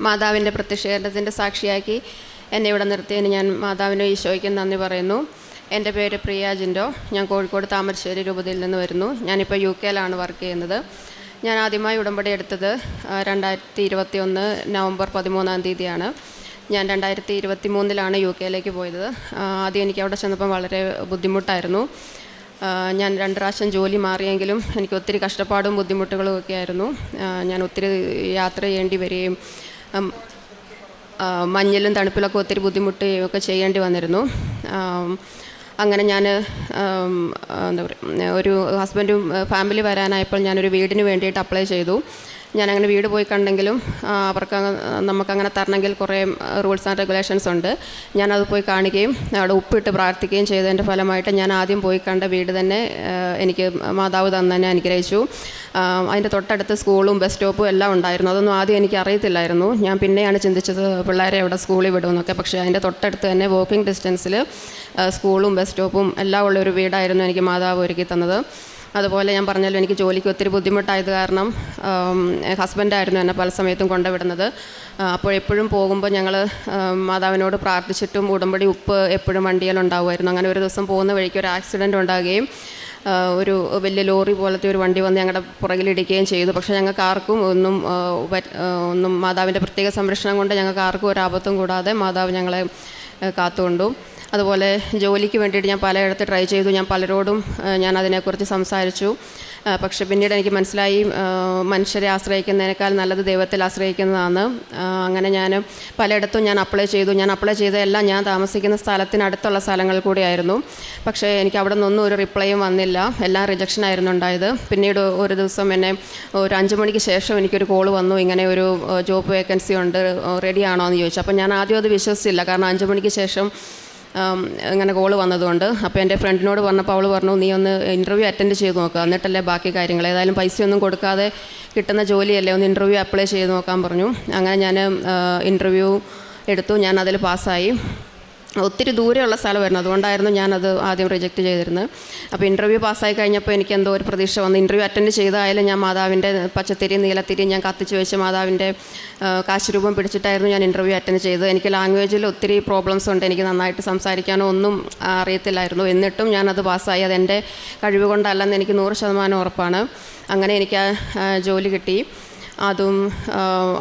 മാതാവിൻ്റെ പ്രത്യക്ഷീകരണത്തിൻ്റെ സാക്ഷിയാക്കി എന്നെ ഇവിടെ നിർത്തിയതിന് ഞാൻ മാതാവിനും ഈശോയ്ക്കും നന്ദി പറയുന്നു. എൻ്റെ പേര് പ്രിയ ജിൻഡോ. ഞാൻ കോഴിക്കോട് താമരശ്ശേരി രൂപതയിൽ നിന്ന് വരുന്നു. ഞാനിപ്പോൾ UK യിലാണ് വർക്ക് ചെയ്യുന്നത്. ഞാൻ ആദ്യമായി ഉടമ്പടി എടുത്തത് 2021 നവംബർ 13 ഞാൻ 2023 UK യിലേക്ക് പോയത്. ആദ്യം എനിക്ക് അവിടെ ചെന്നപ്പം വളരെ ബുദ്ധിമുട്ടായിരുന്നു. ഞാൻ 2 പ്രാവശ്യം ജോലി മാറിയെങ്കിലും എനിക്ക് ഒത്തിരി കഷ്ടപ്പാടും ബുദ്ധിമുട്ടുകളും ഒക്കെ ആയിരുന്നു. ഞാൻ ഒത്തിരി യാത്ര ചെയ്യേണ്ടി വരികയും മഞ്ഞിലും തണുപ്പിലൊക്കെ ഒത്തിരി ബുദ്ധിമുട്ടുകയും ഒക്കെ ചെയ്യേണ്ടി വന്നിരുന്നു. അങ്ങനെ ഞാൻ എന്താ പറയുക, ഒരു ഹസ്ബൻഡും ഫാമിലി വരാനായപ്പോൾ ഞാനൊരു വീടിന് വേണ്ടിയിട്ട് അപ്ലൈ ചെയ്തു. ഞാനങ്ങനെ വീട് പോയി കണ്ടെങ്കിലും അവർക്ക് നമുക്കങ്ങനെ തരണമെങ്കിൽ കുറേ റൂൾസ് ആൻഡ് റെഗുലേഷൻസ് ഉണ്ട്. ഞാനത് പോയി കാണുകയും അവിടെ ഉപ്പിട്ട് പ്രാർത്ഥിക്കുകയും ചെയ്തതിൻ്റെ ഫലമായിട്ട് ഞാൻ ആദ്യം പോയി കണ്ട വീട് തന്നെ എനിക്ക് മാതാവ് തന്നെ അനുഗ്രഹിച്ചു. അതിൻ്റെ തൊട്ടടുത്ത് സ്കൂളും ബസ് സ്റ്റോപ്പും എല്ലാം ഉണ്ടായിരുന്നു. അതൊന്നും ആദ്യം എനിക്ക് അറിയത്തില്ലായിരുന്നു. ഞാൻ പിന്നെയാണ് ചിന്തിച്ചത് പിള്ളേരെ എവിടെ സ്കൂളിൽ വിടുമെന്നൊക്കെ. പക്ഷേ അതിൻ്റെ തൊട്ടടുത്ത് തന്നെ വാക്കിംഗ് ഡിസ്റ്റൻസിൽ സ്കൂളും ബസ് സ്റ്റോപ്പും എല്ലാം ഉള്ളൊരു വീടായിരുന്നു എനിക്ക് മാതാവ് ഒരുക്കി തന്നത്. അതുപോലെ ഞാൻ പറഞ്ഞല്ലോ, എനിക്ക് ജോലിക്ക് ഒത്തിരി ബുദ്ധിമുട്ടായത് കാരണം ഹസ്ബൻഡായിരുന്നു എന്നെ പല സമയത്തും കൊണ്ടുവിടുന്നത്. അപ്പോൾ എപ്പോഴും പോകുമ്പോൾ ഞങ്ങൾ മാതാവിനോട് പ്രാർത്ഥിച്ചിട്ടും ഉടമ്പടി ഉപ്പ് എപ്പോഴും വണ്ടിയിലുണ്ടാവുമായിരുന്നു. അങ്ങനെ ഒരു ദിവസം പോകുന്ന വഴിക്ക് ഒരു ആക്സിഡൻറ്റ് ഉണ്ടാകുകയും ഒരു വലിയ ലോറി പോലത്തെ ഒരു വണ്ടി വന്ന് ഞങ്ങളുടെ പുറകിലിടിക്കുകയും ചെയ്തു. പക്ഷേ ഞങ്ങൾക്ക് ആർക്കും ഒന്നും മാതാവിൻ്റെ പ്രത്യേക സംരക്ഷണം കൊണ്ട് ഞങ്ങൾക്ക് ആർക്കും ഒരു ആപത്തും കൂടാതെ മാതാവ് ഞങ്ങളെ കാത്തുകൊണ്ടു. അതുപോലെ ജോലിക്ക് വേണ്ടിയിട്ട് ഞാൻ പലയിടത്ത് ട്രൈ ചെയ്തു. ഞാൻ പലരോടും ഞാൻ അതിനെക്കുറിച്ച് സംസാരിച്ചു. പക്ഷെ പിന്നീട് എനിക്ക് മനസ്സിലായി മനുഷ്യരെ ആശ്രയിക്കുന്നതിനേക്കാൾ നല്ലത് ദൈവത്തിൽ ആശ്രയിക്കുന്നതാണ്. അങ്ങനെ ഞാൻ പലയിടത്തും ഞാൻ അപ്ലൈ ചെയ്തു. ഞാൻ അപ്ലൈ ചെയ്തതെല്ലാം ഞാൻ താമസിക്കുന്ന സ്ഥലത്തിനടുത്തുള്ള സ്ഥലങ്ങളിൽ കൂടിയായിരുന്നു. പക്ഷേ എനിക്ക് അവിടെ നിന്നൊന്നും ഒരു റിപ്ലൈയും വന്നില്ല. എല്ലാം റിജക്ഷൻ ആയിരുന്നു ഉണ്ടായത്. പിന്നീട് ഒരു ദിവസം എന്നെ ഒരു 5 മണിക്ക് ശേഷം എനിക്കൊരു കോൾ വന്നു, ഇങ്ങനെ ഒരു ജോബ് വേക്കൻസി ഉണ്ട്, റെഡി ആണോ എന്ന് ചോദിച്ചു. അപ്പോൾ ഞാൻ ആദ്യം അത് വിശ്വസിച്ചില്ല. കാരണം 5 മണിക്ക് ശേഷം ഇങ്ങനെ കോൾ വന്നതുകൊണ്ട്. അപ്പോൾ എൻ്റെ ഫ്രണ്ടിനോട് പറഞ്ഞപ്പോൾ അവൾ പറഞ്ഞു, നീ ഒന്ന് ഇൻ്റർവ്യൂ അറ്റൻഡ് ചെയ്ത് നോക്കുക, എന്നിട്ടല്ലേ ബാക്കി കാര്യങ്ങൾ, ഏതായാലും പൈസയൊന്നും കൊടുക്കാതെ കിട്ടുന്ന ജോലിയല്ലേ, ഒന്ന് ഇൻ്റർവ്യൂ അപ്ലൈ ചെയ്ത് നോക്കാൻ പറഞ്ഞു. അങ്ങനെ ഞാൻ ഇൻ്റർവ്യൂ എടുത്തു. ഞാൻ അതിൽ പാസ്സായി. ഒത്തിരി ദൂരെയുള്ള സ്ഥലമായിരുന്നു, അതുകൊണ്ടായിരുന്നു ഞാനത് ആദ്യം റിജക്റ്റ് ചെയ്തിരുന്നത്. അപ്പോൾ ഇൻ്റർവ്യൂ പാസ്സായി കഴിഞ്ഞപ്പോൾ എനിക്ക് എന്തോ ഒരു പ്രതീക്ഷ വന്നു. ഇൻ്റർവ്യൂ അറ്റൻഡ് ചെയ്തായാലും ഞാൻ മാതാവിൻ്റെ പച്ചത്തിരി നീലത്തിരി ഞാൻ കത്തിച്ച് വെച്ച് മാതാവിൻ്റെ കാശുരൂപം പിടിച്ചിട്ടായിരുന്നു ഞാൻ ഇൻ്റർവ്യൂ അറ്റൻഡ് ചെയ്തത്. എനിക്ക് ലാംഗ്വേജിൽ ഒത്തിരി പ്രോബ്ലംസ് ഉണ്ട്. എനിക്ക് നന്നായിട്ട് സംസാരിക്കാനോ ഒന്നും അറിയത്തില്ലായിരുന്നു. എന്നിട്ടും ഞാനത് പാസ്സായി. അതെൻ്റെ കഴിവ് കൊണ്ടല്ലെന്ന് എനിക്ക് 100% ഉറപ്പാണ്. അങ്ങനെ എനിക്ക് ജോലി കിട്ടി.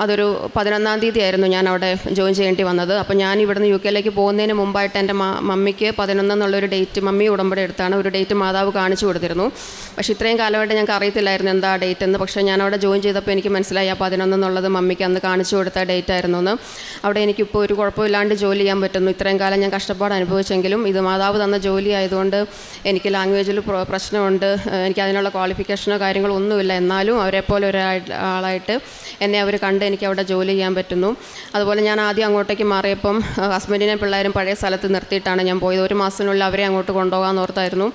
അതൊരു 11-ാം തീയതി ആയിരുന്നു ഞാൻ അവിടെ ജോയിൻ ചെയ്യേണ്ടി വന്നത്. അപ്പോൾ ഞാൻ ഇവിടുന്ന് UK യിലേക്ക് പോകുന്നതിന് മുമ്പായിട്ട് എൻ്റെ മമ്മിക്ക് 11 എന്നുള്ളൊരു ഡേറ്റ്, മമ്മി ഉടമ്പടി എടുത്താണ്, ഒരു ഡേറ്റ് മാതാവ് കാണിച്ചു കൊടുത്തിരുന്നു. പക്ഷേ ഇത്രയും കാലമായിട്ട് ഞങ്ങൾക്ക് അറിയത്തില്ലായിരുന്നു എന്താ ഡേറ്റ് എന്ന്. പക്ഷേ ഞാൻ അവിടെ ജോയിൻ ചെയ്തപ്പോൾ എനിക്ക് മനസ്സിലായി ആ 11 എന്നുള്ളത് മമ്മിക്ക് അന്ന് കാണിച്ചു കൊടുത്ത ഡേറ്റ് ആയിരുന്നു എന്ന്. അവിടെ എനിക്കിപ്പോൾ ഒരു കുഴപ്പമില്ലാണ്ട് ജോലി ചെയ്യാൻ പറ്റുന്നു. ഇത്രയും കാലം ഞാൻ കഷ്ടപ്പാട് അനുഭവിച്ചെങ്കിലും ഇത് മാതാവ് തന്ന ജോലി ആയതുകൊണ്ട് എനിക്ക് ലാംഗ്വേജിൽ പ്രശ്നമുണ്ട്. എനിക്ക് അതിനുള്ള ക്വാളിഫിക്കേഷനോ കാര്യങ്ങളോ ഒന്നുമില്ല. എന്നാലും അവരെപ്പോലെ ഒരാളായിട്ട് എന്നെ അവർ കണ്ട് എനിക്ക് അവിടെ ജോലി ചെയ്യാൻ പറ്റുന്നു. അതുപോലെ ഞാൻ ആദ്യം അങ്ങോട്ടേക്ക് മാറിയപ്പം ഹസ്ബൻഡിനെ പിള്ളേരും പഴയ സ്ഥലത്ത് നിർത്തിയിട്ടാണ് ഞാൻ പോയത്. 1 മാസത്തിനുള്ളിൽ അവരെ അങ്ങോട്ട് കൊണ്ടുപോകാമെന്ന് ഓർത്തായിരുന്നു.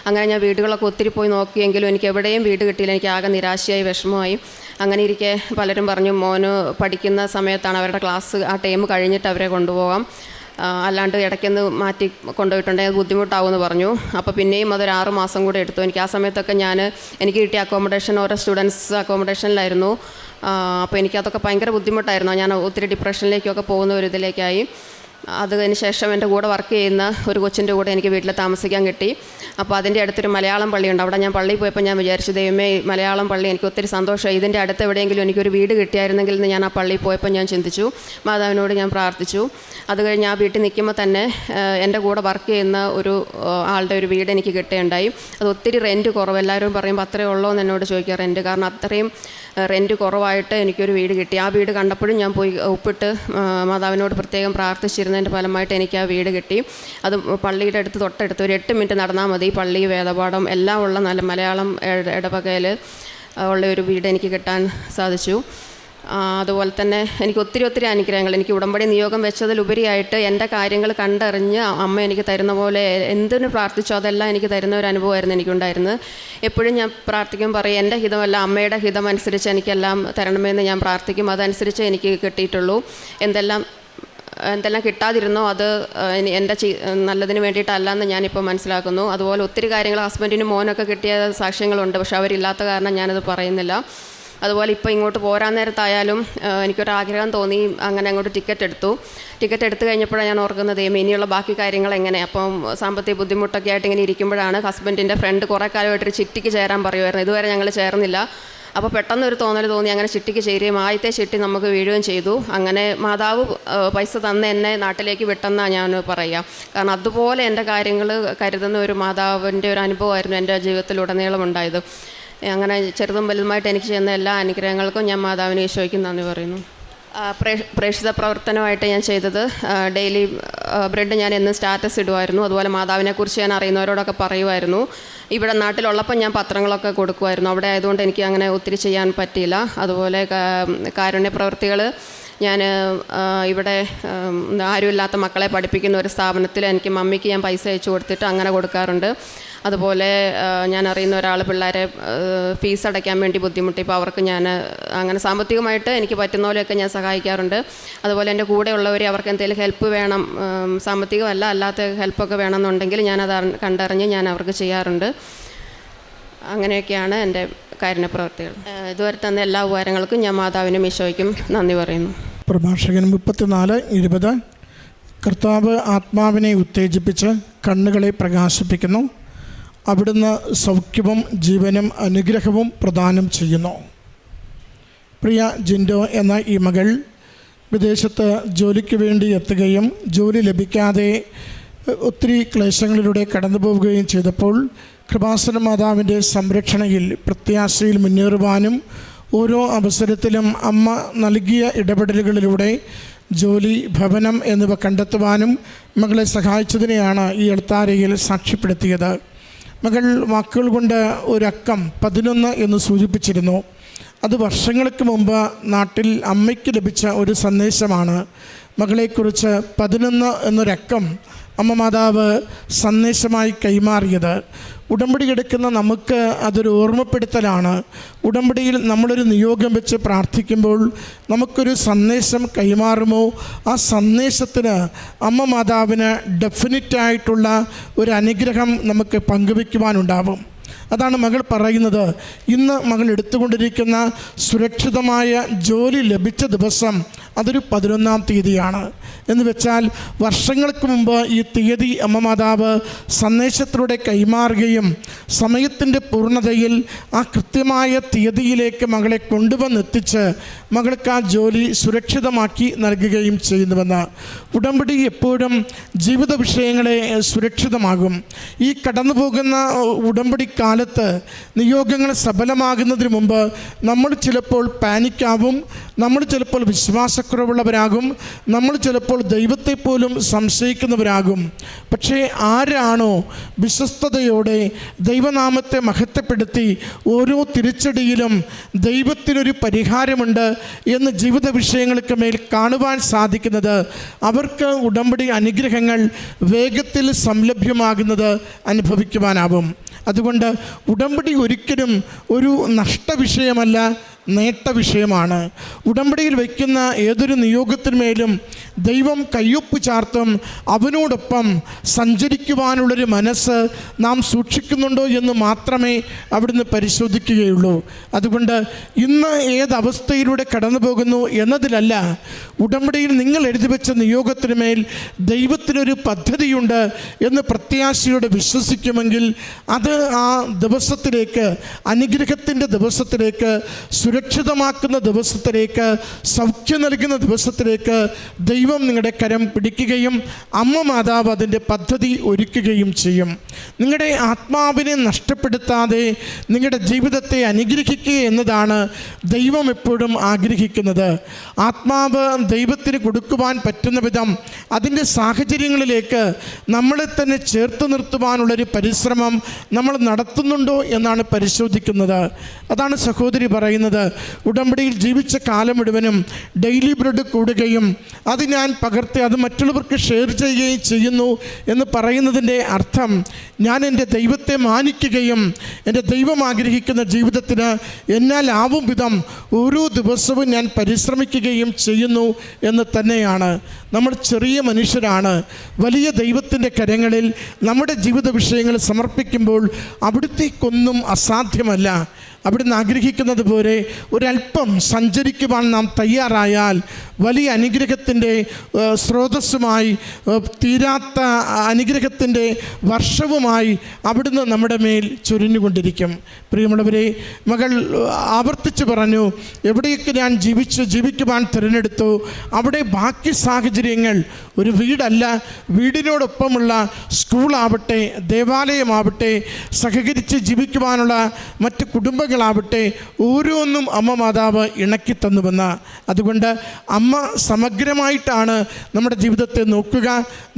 അങ്ങനെ ഞാൻ വീടുകളൊക്കെ ഒത്തിരി പോയി നോക്കിയെങ്കിലും എനിക്ക് എവിടെയും വീട് കിട്ടിയില്ല. എനിക്ക് ആകെ നിരാശയായി, വിഷമമായി. അങ്ങനെ ഇരിക്കെ പലരും പറഞ്ഞു, മോന് പഠിക്കുന്ന സമയത്താണ് അവരുടെ ക്ലാസ്, ആ ടൈം കഴിഞ്ഞിട്ട് അവരെ കൊണ്ടുപോകാം, അല്ലാണ്ട് ഇടയ്ക്കൊന്ന് മാറ്റി കൊണ്ടുപോയിട്ടുണ്ടെങ്കിൽ അത് ബുദ്ധിമുട്ടാവുമെന്ന് പറഞ്ഞു. അപ്പോൾ പിന്നെയും അതൊരു 6 മാസം കൂടെ എടുത്തു. എനിക്ക് ആ സമയത്തൊക്കെ എനിക്ക് കിട്ടിയ അക്കോമഡേഷൻ ഓരോ സ്റ്റുഡൻസ് അക്കോമഡേഷനിലായിരുന്നു. അപ്പോൾ എനിക്കതൊക്കെ ഭയങ്കര ബുദ്ധിമുട്ടായിരുന്നു. ഞാൻ ഒത്തിരി ഡിപ്രഷനിലേക്കൊക്കെ പോകുന്ന ഒരു ഇതിലേക്കായി. അതിന് ശേഷം എൻ്റെ കൂടെ വർക്ക് ചെയ്യുന്ന ഒരു കൊച്ചിൻ്റെ കൂടെ എനിക്ക് വീട്ടിൽ താമസിക്കാൻ കിട്ടി. അപ്പോൾ അതിൻ്റെ അടുത്തൊരു മലയാളം പള്ളിയുണ്ട്. അവിടെ ഞാൻ പള്ളിയിൽ പോയപ്പോൾ ഞാൻ വിചാരിച്ചു, ദൈവമേ മലയാളം പള്ളി, എനിക്ക് ഒത്തിരി സന്തോഷമായി, ഇതിൻ്റെ അടുത്ത് എവിടെയെങ്കിലും എനിക്കൊരു വീട് കിട്ടിയായിരുന്നെങ്കിൽ എന്ന് ഞാൻ ആ പള്ളിയിൽ പോയപ്പോൾ ഞാൻ ചിന്തിച്ചു. മാതാവിനോട് ഞാൻ പ്രാർത്ഥിച്ചു. അത് കഴിഞ്ഞ് ആ വീട്ടിൽ നിൽക്കുമ്പോൾ തന്നെ എൻ്റെ കൂടെ വർക്ക് ചെയ്യുന്ന ഒരു ആളുടെ ഒരു വീട് എനിക്ക് കിട്ടുകയുണ്ടായി. അത് ഒത്തിരി റെൻറ്റ് കുറവ്. എല്ലാവരും പറയുമ്പോൾ അത്രയേ ഉള്ളൂ എന്ന് എന്നോട് ചോദിക്കുക റെൻറ്റ്. കാരണം അത്രയും റെൻറ്റ് കുറവായിട്ട് എനിക്കൊരു വീട് കിട്ടി. ആ വീട് കണ്ടപ്പോഴും ഞാൻ പോയി ഉപ്പിട്ട് മാതാവിനോട് പ്രത്യേകം പ്രാർത്ഥിച്ചിരുന്നതിൻ്റെ ഫലമായിട്ട് എനിക്ക് ആ വീട് കിട്ടി. അത് പള്ളിയുടെ തൊട്ടടുത്ത് ഒരു 8 മിനിറ്റ് നടന്നാൽ മതി. പള്ളി, വേദപാഠം എല്ലാം ഉള്ള നല്ല മലയാളം ഇടവകയിൽ ഉള്ള ഒരു വീട് എനിക്ക് കിട്ടാൻ സാധിച്ചു. അതുപോലെ തന്നെ എനിക്ക് ഒത്തിരി അനുഗ്രഹങ്ങൾ, എനിക്ക് ഉടമ്പടി നിയോഗം വെച്ചതിലുപരിയായിട്ട് എൻ്റെ കാര്യങ്ങൾ കണ്ടറിഞ്ഞ് അമ്മ എനിക്ക് തരുന്ന പോലെ എന്തിനു പ്രാർത്ഥിച്ചോ അതെല്ലാം എനിക്ക് തരുന്ന ഒരു അനുഭവമായിരുന്നു എനിക്കുണ്ടായിരുന്നത്. എപ്പോഴും ഞാൻ പ്രാർത്ഥിക്കും, പറയും എൻ്റെ ഹിതമല്ല അമ്മയുടെ ഹിതം അനുസരിച്ച് എനിക്കെല്ലാം തരണമെന്ന് ഞാൻ പ്രാർത്ഥിക്കും. അതനുസരിച്ച് എനിക്ക് കിട്ടിയിട്ടുള്ളൂ. എന്തെല്ലാം കിട്ടാതിരുന്നോ അത് എൻ്റെ നല്ലതിന് വേണ്ടിയിട്ടല്ലെന്ന് ഞാനിപ്പോൾ മനസ്സിലാക്കുന്നു. അതുപോലെ ഒത്തിരി കാര്യങ്ങൾ ഹസ്ബൻഡിനും മോനൊക്കെ കിട്ടിയ സാക്ഷ്യങ്ങളുണ്ട്. പക്ഷെ അവരില്ലാത്ത കാരണം ഞാനത് പറയുന്നില്ല. അതുപോലെ ഇപ്പോൾ ഇങ്ങോട്ട് പോരാൻ നേരത്തായാലും എനിക്കൊരാഗ്രഹം തോന്നി, അങ്ങനെ അങ്ങോട്ട് ടിക്കറ്റ് എടുത്തു കഴിഞ്ഞപ്പോഴാണ് ഞാൻ ഓർക്കുന്നത് ഇനിയുള്ള ബാക്കി കാര്യങ്ങൾ എങ്ങനെ. അപ്പം സാമ്പത്തിക ബുദ്ധിമുട്ടൊക്കെ ആയിട്ട് ഇങ്ങനെ ഇരിക്കുമ്പോഴാണ് ഹസ്ബൻഡിൻ്റെ ഫ്രണ്ട് കുറേ കാലമായിട്ടൊരു ചിട്ടിക്ക് ചേരാൻ പറയുമായിരുന്നു. ഇതുവരെ ഞങ്ങൾ ചേർന്നില്ല. അപ്പോൾ പെട്ടെന്നൊരു തോന്നി അങ്ങനെ ചിട്ടിക്ക് ചേരുകയും ആദ്യത്തെ ചിട്ടി നമുക്ക് വീഴുകയും ചെയ്തു. അങ്ങനെ മാതാവ് പൈസ തന്ന് എന്നെ നാട്ടിലേക്ക് വിട്ടെന്നാണ് ഞാൻ പറയുക. കാരണം അതുപോലെ എൻ്റെ കാര്യങ്ങൾ കരുതുന്ന ഒരു മാതാവിൻ്റെ ഒരു അനുഭവമായിരുന്നു എൻ്റെ ജീവിതത്തിലുടനീളം ഉണ്ടായത്. അങ്ങനെ ചെറുതും വലുതുമായിട്ട് എനിക്ക് ചെയ്യുന്ന എല്ലാ അനുഗ്രഹങ്ങൾക്കും ഞാൻ മാതാവിന് ഈശോയ്ക്കും നന്ദി പറയുന്നു. പ്രേക്ഷിത പ്രവർത്തനമായിട്ട് ഞാൻ ചെയ്തത് ഡെയിലി ബ്രെഡ് ഞാൻ എന്നും സ്റ്റാറ്റസ് ഇടുമായിരുന്നു. അതുപോലെ മാതാവിനെക്കുറിച്ച് ഞാൻ അറിയുന്നവരോടൊക്കെ പറയുമായിരുന്നു. ഇവിടെ നാട്ടിലുള്ളപ്പോൾ ഞാൻ പത്രങ്ങളൊക്കെ കൊടുക്കുമായിരുന്നു. അവിടെ ആയതുകൊണ്ട് എനിക്ക് അങ്ങനെ ഒത്തിരി ചെയ്യാൻ പറ്റിയില്ല. അതുപോലെ കാരുണ്യ പ്രവൃത്തികൾ ഞാൻ ഇവിടെ ആരുമില്ലാത്ത മക്കളെ പഠിപ്പിക്കുന്ന ഒരു സ്ഥാപനത്തിൽ എനിക്ക് മമ്മിക്ക് ഞാൻ പൈസ അയച്ചു കൊടുത്തിട്ട് അങ്ങനെ കൊടുക്കാറുണ്ട്. അതുപോലെ ഞാൻ അറിയുന്ന ഒരാൾ പിള്ളേരെ ഫീസ് അടയ്ക്കാൻ വേണ്ടി ബുദ്ധിമുട്ടി. ഇപ്പോൾ അവർക്ക് ഞാൻ അങ്ങനെ സാമ്പത്തികമായിട്ട് എനിക്ക് പറ്റുന്ന പോലെയൊക്കെ ഞാൻ സഹായിക്കാറുണ്ട്. അതുപോലെ എൻ്റെ കൂടെയുള്ളവർ അവർക്ക് എന്തെങ്കിലും ഹെൽപ്പ് വേണം, സാമ്പത്തികമല്ല അല്ലാത്ത ഹെൽപ്പൊക്കെ വേണമെന്നുണ്ടെങ്കിൽ ഞാനത് കണ്ടറിഞ്ഞ് ഞാൻ അവർക്ക് ചെയ്യാറുണ്ട്. അങ്ങനെയൊക്കെയാണ് എൻ്റെ കാരുണ്യപ്രവർത്തികൾ. ഇതുവരെ തന്ന എല്ലാ ഉപകാരങ്ങൾക്കും ഞാൻ മാതാവിനും ഈശോയ്ക്കും നന്ദി പറയുന്നു. പ്രഭാഷകൻ 34:20 കർത്താവ് ആത്മാവിനെ ഉത്തേജിപ്പിച്ച് കണ്ണുകളെ പ്രകാശിപ്പിക്കുന്നു. അവിടുന്ന് സൗഖ്യവും ജീവനും അനുഗ്രഹവും പ്രദാനം ചെയ്യുന്നു. പ്രിയ ജിൻഡോ എന്ന ഈ മകൾ വിദേശത്ത് ജോലിക്ക് വേണ്ടി എത്തുകയും ജോലി ലഭിക്കാതെ ഒത്തിരി ക്ലേശങ്ങളിലൂടെ കടന്നു പോവുകയും ചെയ്തപ്പോൾ കൃപാസന മാതാവിൻ്റെ സംരക്ഷണയിൽ പ്രത്യാശയിൽ മുന്നേറുവാനും ഓരോ അവസരത്തിലും അമ്മ നൽകിയ ഇടപെടലുകളിലൂടെ ജോലി, ഭവനം എന്നിവ കണ്ടെത്തുവാനും മകളെ സഹായിച്ചതിനെയാണ് ഈ എഴുത്താരയിൽ സാക്ഷ്യപ്പെടുത്തിയത്. മകൾ വാക്കുകൾ കൊണ്ട് ഒരക്കം 11 എന്ന് സൂചിപ്പിച്ചിരുന്നു. അത് വർഷങ്ങൾക്ക് മുമ്പ് നാട്ടിൽ അമ്മയ്ക്ക് ലഭിച്ച ഒരു സന്ദേശമാണ്. മകളെക്കുറിച്ച് 11 എന്നൊരക്കം അമ്മ മാതാവ് സന്ദേശമായി കൈമാറിയത്. ഉടമ്പടി എടുക്കുന്ന നമുക്ക് അതൊരു ഓർമ്മപ്പെടുത്തലാണ്. ഉടമ്പടിയിൽ നമ്മളൊരു നിയോഗം വെച്ച് പ്രാർത്ഥിക്കുമ്പോൾ നമുക്കൊരു സന്ദേശം കൈമാറുമോ, ആ സന്ദേശത്തിന് അമ്മ മാതാവിന് ഡെഫിനറ്റായിട്ടുള്ള ഒരു അനുഗ്രഹം നമുക്ക് പങ്കുവയ്ക്കുവാനുണ്ടാവും. അതാണ് മകൾ പറയുന്നത്. ഇന്ന് മകൾ എടുത്തുകൊണ്ടിരിക്കുന്ന സുരക്ഷിതമായ ജോലി ലഭിച്ച ദിവസം അതൊരു 11-ാം തീയതിയാണ്. എന്ന് വെച്ചാൽ വർഷങ്ങൾക്ക് മുമ്പ് ഈ തീയതി അമ്മ മാതാവ് സന്ദേശത്തിലൂടെ കൈമാറുകയും സമയത്തിൻ്റെ പൂർണ്ണതയിൽ ആ കൃത്യമായ തീയതിയിലേക്ക് മകളെ കൊണ്ടുവന്നെത്തിച്ച് മകൾക്ക് ആ ജോലി സുരക്ഷിതമാക്കി നൽകുകയും ചെയ്യുന്നുവെന്ന്. ഉടമ്പടി എപ്പോഴും ജീവിത വിഷയങ്ങളെ സുരക്ഷിതമാകും. ഈ കടന്നു പോകുന്ന ഉടമ്പടി കാലത്ത് നിയോഗങ്ങൾ സഫലമാകുന്നതിന് മുമ്പ് നമ്മൾ ചിലപ്പോൾ പാനിക്കാവും, നമ്മൾ ചിലപ്പോൾ വിശ്വാസക്കുറവുള്ളവരാകും, നമ്മൾ ചിലപ്പോൾ ദൈവത്തെ പോലും സംശയിക്കുന്നവരാകും. പക്ഷേ ആരാണോ വിശ്വസ്തയോടെ ദൈവനാമത്തെ മഹത്വപ്പെടുത്തി ഓരോ തിരിച്ചടിയിലും ദൈവത്തിനൊരു പരിഹാരമുണ്ട് എന്ന് ജീവിത വിഷയങ്ങൾക്ക് മേൽ കാണുവാൻ സാധിക്കുന്നത്, അവർക്ക് ഉടമ്പടി അനുഗ്രഹങ്ങൾ വേഗത്തിൽ സംലഭ്യമാകുന്നത് അനുഭവിക്കുവാനാവും. അതുകൊണ്ട് ഉടമ്പടി ഒരിക്കലും ഒരു നഷ്ടവിഷയമല്ല, നേട്ട വിഷയമാണ്. ഉടമ്പടിയിൽ വയ്ക്കുന്ന ഏതൊരു നിയോഗത്തിന്മേലും ദൈവം കയ്യൊപ്പ് ചാർത്തും. അവനോടൊപ്പം സഞ്ചരിക്കുവാനുള്ളൊരു മനസ്സ് നാം സൂക്ഷിക്കുന്നുണ്ടോ എന്ന് മാത്രമേ അവിടുന്ന് പരിശോധിക്കുകയുള്ളൂ. അതുകൊണ്ട് ഇന്ന് ഏതവസ്ഥയിലൂടെ കടന്നു പോകുന്നു എന്നതിലല്ല, ഉടമ്പടിയിൽ നിങ്ങൾ എഴുതി വെച്ച നിയോഗത്തിനുമേൽ ദൈവത്തിനൊരു പദ്ധതിയുണ്ട് എന്ന് പ്രത്യാശയോടെ വിശ്വസിക്കുമെങ്കിൽ അത് ആ ദിവസത്തിലേക്ക്, അനുഗ്രഹത്തിൻ്റെ ദിവസത്തിലേക്ക്, സുരക്ഷിതമാക്കുന്ന ദിവസത്തിലേക്ക്, സൗഖ്യം നൽകുന്ന ദിവസത്തിലേക്ക് ദൈവം നിങ്ങളുടെ കരം പിടിക്കുകയും അമ്മ മാതാവ് അതിൻ്റെ പദ്ധതി ഒരുക്കുകയും ചെയ്യും. നിങ്ങളുടെ ആത്മാവിനെ നഷ്ടപ്പെടുത്താതെ നിങ്ങളുടെ ജീവിതത്തെ അനുഗ്രഹിക്കുക എന്നതാണ് ദൈവം എപ്പോഴും ആഗ്രഹിക്കുന്നത്. ആത്മാവ് ദൈവത്തിന് കൊടുക്കുവാൻ പറ്റുന്ന വിധം അതിൻ്റെ സാഹചര്യങ്ങളിലേക്ക് നമ്മളെ തന്നെ ചേർത്ത് നിർത്തുവാനുള്ളൊരു പരിശ്രമം നമ്മൾ നടത്തുന്നുണ്ടോ എന്നാണ് പരിശോധിക്കുന്നത്. അതാണ് സഹോദരി പറയുന്നത്. ഉടമ്പടിയിൽ ജീവിച്ച കാലം മുഴുവനും ഡെയിലി ബ്രെഡ് കൂടുകയും അത് ഞാൻ പകർത്തി അത് മറ്റുള്ളവർക്ക് ഷെയർ ചെയ്യുകയും ചെയ്യുന്നു എന്ന് പറയുന്നതിൻ്റെ അർത്ഥം ഞാൻ എൻ്റെ ദൈവത്തെ മാനിക്കുകയും എൻ്റെ ദൈവം ആഗ്രഹിക്കുന്ന ജീവിതത്തിന് എന്നാലാവും വിധം ഓരോ ദിവസവും ഞാൻ പരിശ്രമിക്കുകയും ചെയ്യുന്നു എന്ന് തന്നെയാണ്. നമ്മൾ ചെറിയ മനുഷ്യരാണ്. വലിയ ദൈവത്തിൻ്റെ കരങ്ങളിൽ നമ്മുടെ ജീവിത വിഷയങ്ങൾ സമർപ്പിക്കുമ്പോൾ അവിടുത്തേക്കൊന്നും അസാധ്യമല്ല. അവിടുന്ന് ആഗ്രഹിക്കുന്നത് പോലെ ഒരല്പം സഞ്ചരിക്കുവാൻ നാം തയ്യാറായാൽ വലിയ അനുഗ്രഹത്തിൻ്റെ സ്രോതസ്സുമായി, തീരാത്ത അനുഗ്രഹത്തിൻ്റെ വർഷവുമായി അവിടുന്ന് നമ്മുടെ മേൽ ചൊരിഞ്ഞുകൊണ്ടിരിക്കും. പ്രിയമുള്ളവരെ, മകൾ ആവർത്തിച്ച് പറഞ്ഞു, എവിടെയൊക്കെ ഞാൻ ജീവിക്കുവാൻ തിരഞ്ഞെടുത്തു അവിടെ ബാക്കി സാഹചര്യങ്ങൾ, ഒരു വീടല്ല, വീടിനോടൊപ്പമുള്ള സ്കൂളാവട്ടെ, ദേവാലയമാവട്ടെ, സഹകരിച്ച് ജീവിക്കുവാനുള്ള മറ്റ് കുടുംബങ്ങളാവട്ടെ, ഓരോന്നും അമ്മ മാതാവ് ഇണക്കി തന്നുവെന്ന്. അതുകൊണ്ട് അമ്മ സമഗ്രമായിട്ടാണ് നമ്മുടെ ജീവിതത്തെ നോക്കുക.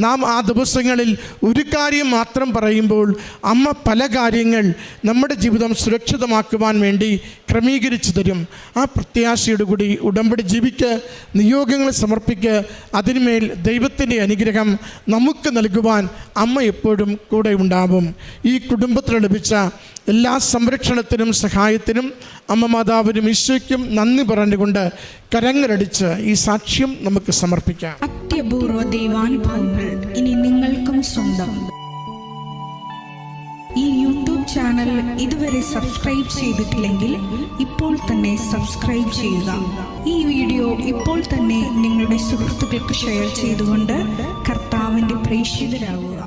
നാം ആ ദിവസങ്ങളിൽ ഒരു കാര്യം മാത്രം പറയുമ്പോൾ അമ്മ പല കാര്യങ്ങൾ നമ്മുടെ ജീവിതം സുരക്ഷിതമാക്കുവാൻ വേണ്ടി ക്രമീകരിച്ചു തരും. ആ പ്രത്യാശയോടു കൂടി ഉടമ്പടി ജീവിക്ക്, നിയോഗങ്ങൾ സമർപ്പിക്ക്. അതിന്മേൽ ദൈവത്തിൻ്റെ അനുഗ്രഹം നമുക്ക് നൽകുവാൻ അമ്മ എപ്പോഴും കൂടെ ഉണ്ടാവും. ഈ കുടുംബത്തിൽ ലഭിച്ച എല്ലാ സംരക്ഷണത്തിനും സഹായത്തിനും അമ്മ മാതാവിനും ഈശോയ്ക്കും നന്ദി പറഞ്ഞുകൊണ്ട് കരങ്ങളടിച്ച് ഈ സാക്ഷ്യം നമുക്ക് സമർപ്പിക്കാം. അത്യപൂർവ ദൈവാനുഭവങ്ങൾ ഇനി നിങ്ങൾക്കും സ്വന്തം. ഈ യൂട്യൂബ് ചാനൽ ഇതുവരെ സബ്സ്ക്രൈബ് ചെയ്തിട്ടില്ലെങ്കിൽ ഇപ്പോൾ തന്നെ സബ്സ്ക്രൈബ് ചെയ്യുക. ഈ വീഡിയോ ഇപ്പോൾ തന്നെ നിങ്ങളുടെ സുഹൃത്തുക്കൾക്ക് ഷെയർ ചെയ്തുകൊണ്ട് കർത്താവിൻ്റെ പ്രേക്ഷിതരാകുക.